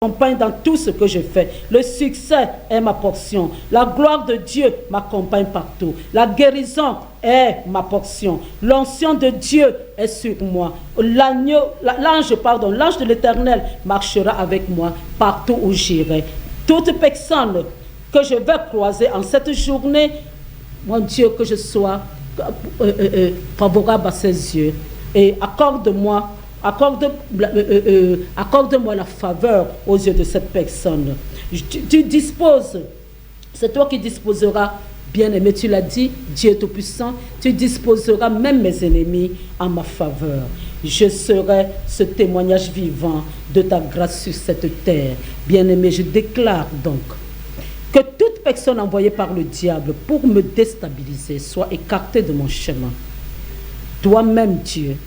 m'accompagne dans tout ce que je fais. Le succès est ma portion. La gloire de Dieu m'accompagne partout. La guérison est ma portion. L'onction de Dieu est sur moi. L'ange de l'Éternel marchera avec moi partout où j'irai. Toute personne que je vais croiser en cette journée, mon Dieu, que je sois favorable à ses yeux. Et accorde-moi la faveur aux yeux de cette personne. Tu disposes, c'est toi qui disposeras, bien-aimé, tu l'as dit, Dieu Tout-Puissant, tu disposeras même mes ennemis en ma faveur. Je serai ce témoignage vivant de ta grâce sur cette terre. Bien-aimé, je déclare donc que toute personne envoyée par le diable pour me déstabiliser soit écartée de mon chemin. Toi-même, Dieu,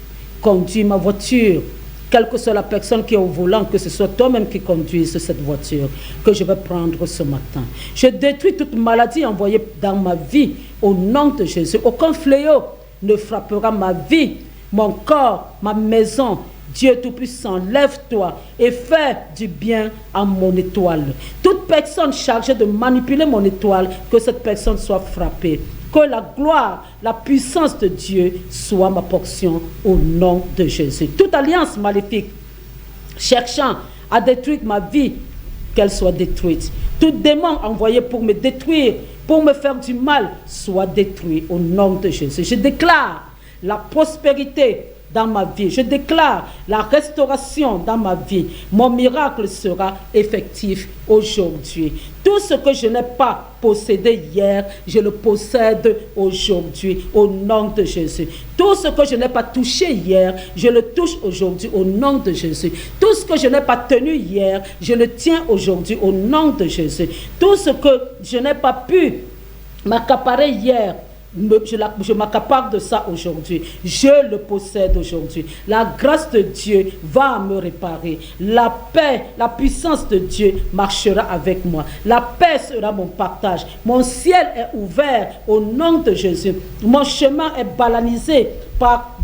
conduis ma voiture, quelle que soit la personne qui est au volant, que ce soit toi-même qui conduise cette voiture que je vais prendre ce matin. Je détruis toute maladie envoyée dans ma vie au nom de Jésus. Aucun fléau ne frappera ma vie, mon corps, ma maison. Dieu Tout-Puissant, lève-toi et fais du bien à mon étoile. Toute personne chargée de manipuler mon étoile, que cette personne soit frappée. Que la gloire, la puissance de Dieu soit ma portion au nom de Jésus. Toute alliance maléfique cherchant à détruire ma vie, qu'elle soit détruite. Tout démon envoyé pour me détruire, pour me faire du mal, soit détruit au nom de Jésus. Je déclare la prospérité dans ma vie. Je déclare la restauration dans ma vie. Mon miracle sera effectif aujourd'hui. Tout ce que je n'ai pas possédé hier, je le possède aujourd'hui au nom de Jésus. Tout ce que je n'ai pas touché hier, je le touche aujourd'hui au nom de Jésus. Tout ce que je n'ai pas tenu hier, je le tiens aujourd'hui au nom de Jésus. Tout ce que je n'ai pas pu m'accaparer hier, je m'accapare de ça aujourd'hui. Je le possède aujourd'hui. La grâce de Dieu va me réparer. La paix, la puissance de Dieu marchera avec moi. La paix sera mon partage. Mon ciel est ouvert au nom de Jésus. Mon chemin est balanisé par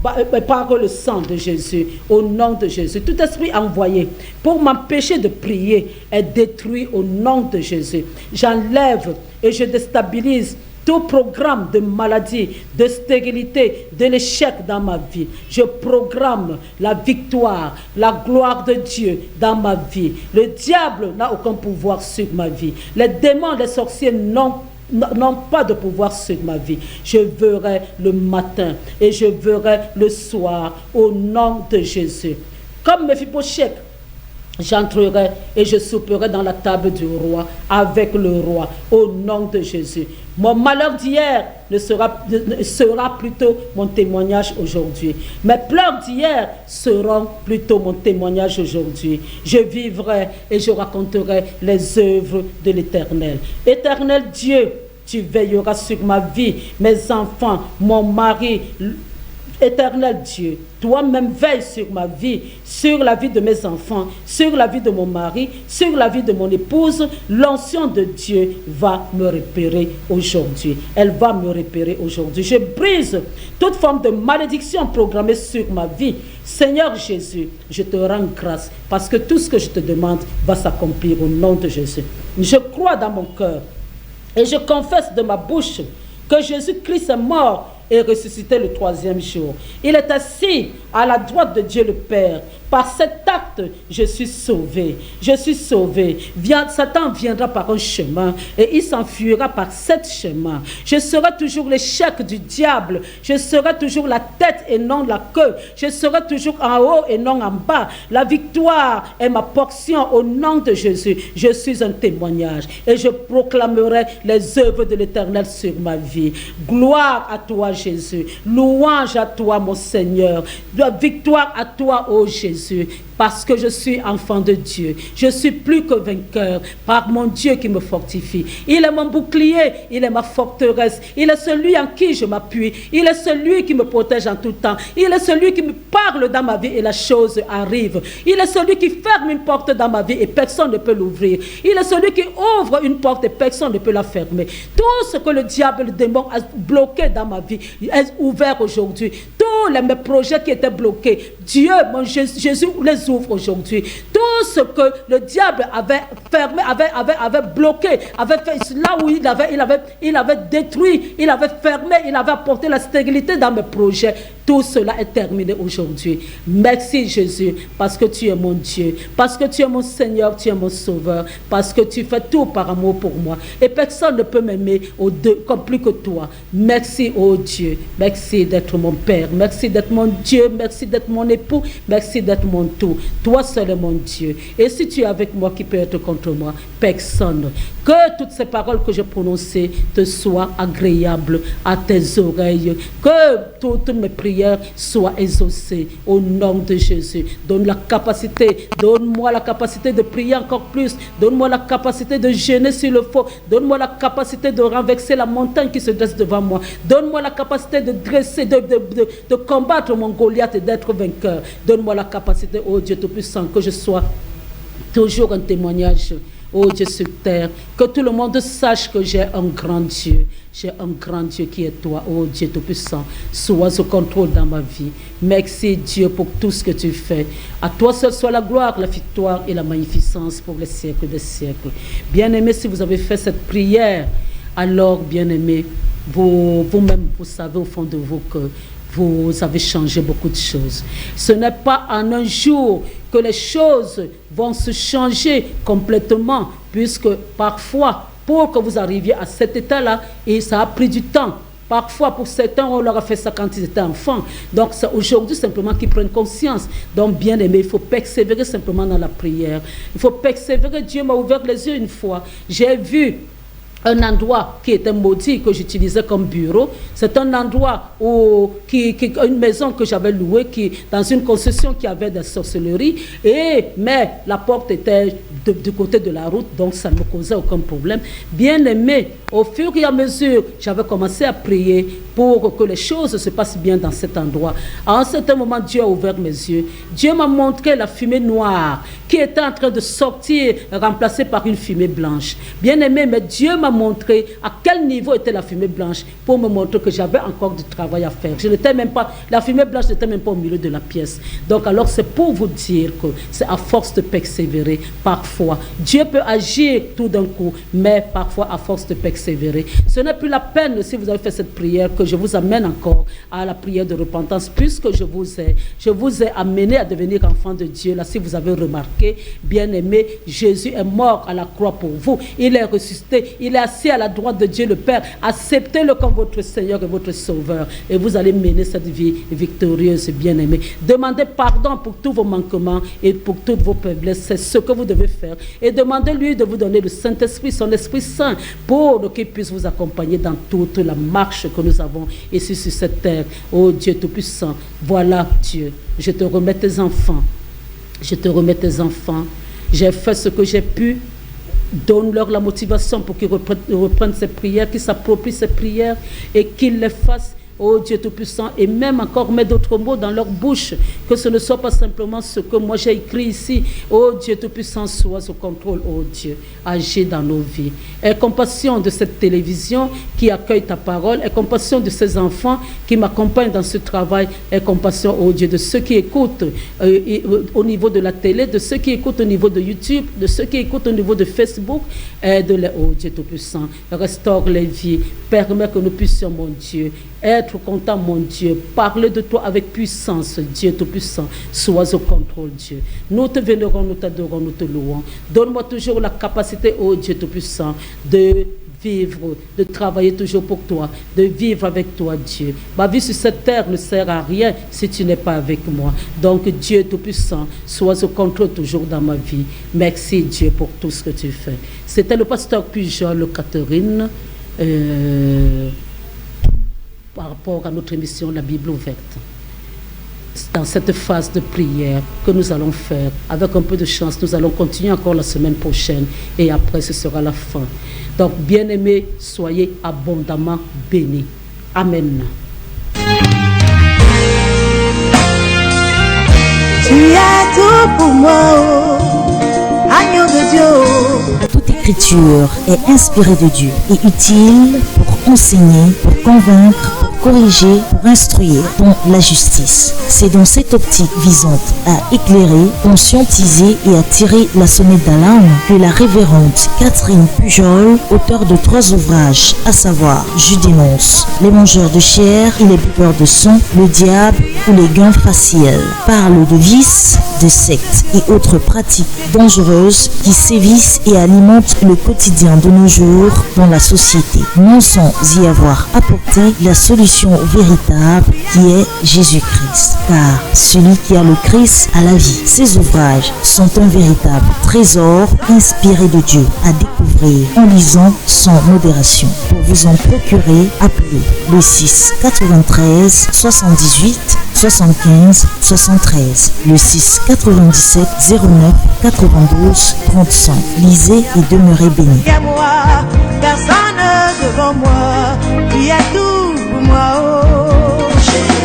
le sang de Jésus, au nom de Jésus. Tout esprit envoyé pour m'empêcher de prier est détruit au nom de Jésus. J'enlève et je déstabilise tout programme de maladie, de stérilité, de l'échec dans ma vie. Je programme la victoire, la gloire de Dieu dans ma vie. Le diable n'a aucun pouvoir sur ma vie. Les démons, les sorciers n'ont pas de pouvoir sur ma vie. Je verrai le matin et je verrai le soir au nom de Jésus. Comme Méphibosheth, j'entrerai et je souperai dans la table du roi avec le roi au nom de Jésus. Mon malheur d'hier sera plutôt mon témoignage aujourd'hui. Mes pleurs d'hier seront plutôt mon témoignage aujourd'hui. Je vivrai et je raconterai les œuvres de l'Éternel. Éternel Dieu, tu veilleras sur ma vie, mes enfants, mon mari. Éternel Dieu, toi-même veille sur ma vie, sur la vie de mes enfants, sur la vie de mon mari, sur la vie de mon épouse. L'onction de Dieu va me repérer aujourd'hui. Elle va me repérer aujourd'hui. Je brise toute forme de malédiction programmée sur ma vie. Seigneur Jésus, je te rends grâce parce que tout ce que je te demande va s'accomplir au nom de Jésus. Je crois dans mon cœur et je confesse de ma bouche que Jésus-Christ est mort et ressuscité le troisième jour. Il est assis à la droite de Dieu le Père. Par cet acte, je suis sauvé. Je suis sauvé. Satan viendra par un chemin et il s'enfuira par sept chemins. Je serai toujours l'échec du diable. Je serai toujours la tête et non la queue. Je serai toujours en haut et non en bas. La victoire est ma portion au nom de Jésus. Je suis un témoignage et je proclamerai les œuvres de l'Éternel sur ma vie. Gloire à toi, Jésus. Louange à toi, mon Seigneur. Victoire à toi, ô Jésus. Parce que je suis enfant de Dieu. Je suis plus que vainqueur par mon Dieu qui me fortifie. Il est mon bouclier, il est ma forteresse. Il est celui en qui je m'appuie. Il est celui qui me protège en tout temps. Il est celui qui me parle dans ma vie et la chose arrive. Il est celui qui ferme une porte dans ma vie et personne ne peut l'ouvrir. Il est celui qui ouvre une porte et personne ne peut la fermer. Tout ce que le diable, le démon a bloqué dans ma vie est ouvert aujourd'hui. Tous mes projets qui étaient bloqués, Dieu, mon Jésus les ouvre aujourd'hui. Tout ce que le diable avait fermé, avait bloqué, avait fait là où il avait détruit, il avait fermé, il avait apporté la stérilité dans mes projets. Tout cela est terminé aujourd'hui. Merci Jésus, parce que tu es mon Dieu, parce que tu es mon Seigneur, tu es mon Sauveur, parce que tu fais tout par amour pour moi. Et personne ne peut m'aimer comme plus que toi. Merci, oh Dieu. Merci d'être mon Père. Merci d'être mon Dieu. Merci d'être mon époux. Merci d'être mon tout. Toi seul est mon Dieu. Et si tu es avec moi, qui peut être contre moi? Personne. Que toutes ces paroles que j'ai prononcées te soient agréables à tes oreilles. Que toutes mes prières soient exaucées au nom de Jésus. Donne-moi la capacité de prier encore plus. Donne-moi la capacité de jeûner s'il le faut. Donne-moi la capacité de renverser la montagne qui se dresse devant moi. Donne-moi la capacité de dresser, de combattre mon Goliath et d'être vainqueur. Donne-moi la capacité, oh Dieu Tout-Puissant, que je sois toujours un témoignage, oh Dieu sur terre, que tout le monde sache que j'ai un grand Dieu. J'ai un grand Dieu qui est toi, oh Dieu Tout-Puissant. Sois au contrôle dans ma vie. Merci Dieu pour tout ce que tu fais. À toi seul soit la gloire, la victoire et la magnificence pour les siècles des siècles. Bien-aimés, si vous avez fait cette prière, alors, bien-aimés, vous-même, vous savez au fond de vous que vous avez changé beaucoup de choses. Ce n'est pas en un jour que les choses vont se changer complètement, puisque parfois, pour que vous arriviez à cet état-là, et ça a pris du temps. Parfois, pour certains, on leur a fait ça quand ils étaient enfants. Donc, c'est aujourd'hui simplement qu'ils prennent conscience. Donc, bien aimé, il faut persévérer simplement dans la prière. Il faut persévérer. Dieu m'a ouvert les yeux une fois. J'ai vu un endroit qui était maudit, que j'utilisais comme bureau. C'est un endroit une maison que j'avais louée, dans une concession qui avait des sorcelleries. Mais la porte était du côté de la route, donc ça ne me causait aucun problème. Bien aimé, au fur et à mesure, j'avais commencé à prier pour que les choses se passent bien dans cet endroit. À un certain moment, Dieu a ouvert mes yeux. Dieu m'a montré la fumée noire qui était en train de sortir, remplacée par une fumée blanche. Bien aimé, mais Dieu m'a montré à quel niveau était la fumée blanche pour me montrer que j'avais encore du travail à faire. La fumée blanche n'était même pas au milieu de la pièce. Donc alors c'est pour vous dire que c'est à force de persévérer. Parfois, Dieu peut agir tout d'un coup, mais parfois à force de persévérer. Ce n'est plus la peine, si vous avez fait cette prière, que je vous amène encore à la prière de repentance, puisque je vous ai amené à devenir enfant de Dieu. Là, si vous avez remarqué, bien aimé, Jésus est mort à la croix pour vous. Il est ressuscité. Il est assis à la droite de Dieu le Père. Acceptez-le comme votre Seigneur et votre Sauveur. Et vous allez mener cette vie victorieuse, bien aimé. Demandez pardon pour tous vos manquements et pour toutes vos faiblesses. C'est ce que vous devez faire. Et demandez-lui de vous donner le Saint-Esprit, son Esprit Saint, pour qu'il puisse vous accompagner dans toute la marche que nous avons ici sur cette terre. Oh Dieu Tout-Puissant, voilà Dieu. Je te remets tes enfants. Je te remets tes enfants. J'ai fait ce que j'ai pu. Donne-leur la motivation pour qu'ils reprennent ces prières, qu'ils s'approprient ces prières et qu'ils les fassent, oh Dieu Tout-Puissant, et même encore mettre d'autres mots dans leur bouche, que ce ne soit pas simplement ce que moi j'ai écrit ici. Oh Dieu Tout-Puissant, sois au contrôle, oh Dieu, agis dans nos vies. Aie compassion de cette télévision qui accueille ta parole, aie compassion de ces enfants qui m'accompagnent dans ce travail, aie compassion, oh Dieu, de ceux qui écoutent au niveau de la télé, de ceux qui écoutent au niveau de YouTube, de ceux qui écoutent au niveau de Facebook. Aide-les, oh Dieu Tout-Puissant, restaure les vies, permets que nous puissions, mon Dieu, être content, mon Dieu, parler de toi avec puissance, Dieu Tout-Puissant, sois au contrôle, Dieu. Nous te vénérons, nous t'adorons, nous te louons. Donne-moi toujours la capacité, oh Dieu Tout-Puissant, de vivre, de travailler toujours pour toi, de vivre avec toi, Dieu. Ma vie sur cette terre ne sert à rien si tu n'es pas avec moi. Donc, Dieu Tout-Puissant, sois au contrôle toujours dans ma vie. Merci, Dieu, pour tout ce que tu fais. C'était le pasteur Pujol Catherine, par rapport à notre émission La Bible ouverte. Dans cette phase de prière que nous allons faire, avec un peu de chance, nous allons continuer encore la semaine prochaine et après ce sera la fin. Donc, bien-aimés, soyez abondamment bénis. Amen. Tu es tout pour moi, agneau de Dieu. Toute écriture est inspirée de Dieu et utile pour enseigner, pour convaincre, pour corriger, pour instruire dans la justice. C'est dans cette optique visant à éclairer, conscientiser et à tirer la sonnette d'alarme que la révérende Catherine Pujol, auteure de 3 ouvrages, à savoir Je dénonce, Les mangeurs de chair et les buveurs de sang, Le diable ou les gains faciels, parle de vices, de sectes et autres pratiques dangereuses qui sévissent et alimentent le quotidien de nos jours dans la société, non sans y avoir apporté la solution véritable qui est Jésus-Christ. Car celui qui a le Christ a la vie. Ces ouvrages sont un véritable trésor inspiré de Dieu à découvrir en lisant sans modération. Pour vous en procurer, appelez le 6 93 78 75 73, le 6 97 09 92 35. Lisez et demeurez bénis. Il y a moi, personne devant moi, qui a tout pour moi. Oh.